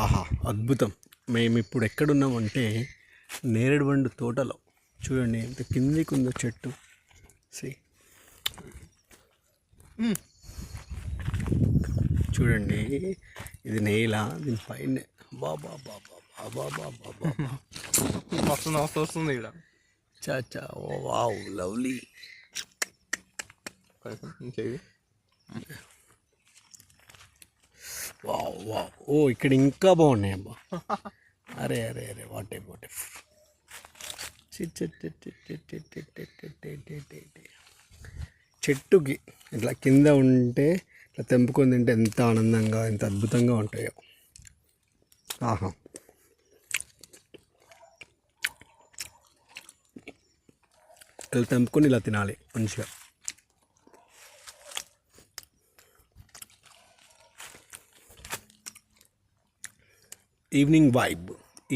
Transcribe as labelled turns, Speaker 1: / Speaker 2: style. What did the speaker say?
Speaker 1: ఆహా, అద్భుతం. మేము ఇప్పుడు ఎక్కడున్నామంటే నేరేడు పండు తోటలో. చూడండి ఎంత కిందికి ఉందో చెట్టు. సి చూడండి, ఇది నేల, దీనిపైన బాబా బాబా బాబా బాబా బాబా
Speaker 2: మస్తు నవ్వు వస్తుంది ఇక్కడ.
Speaker 1: చాచా, ఓ వావ్, లవ్లీ. వావ్ వావ్, ఓ ఇక్కడ ఇంకా బాగున్నాయి అబ్బా. అరే అరే అరే, వాటే వాటే. చెట్టుకి ఇట్లా కింద ఉంటే ఇట్లా తెంపుకొని తింటే ఎంత ఆనందంగా, ఎంత అద్భుతంగా ఉంటాయో. ఆహా, ఇలా తెంపుకొని ఇలా తినాలి మంచిగా. Evening vibe.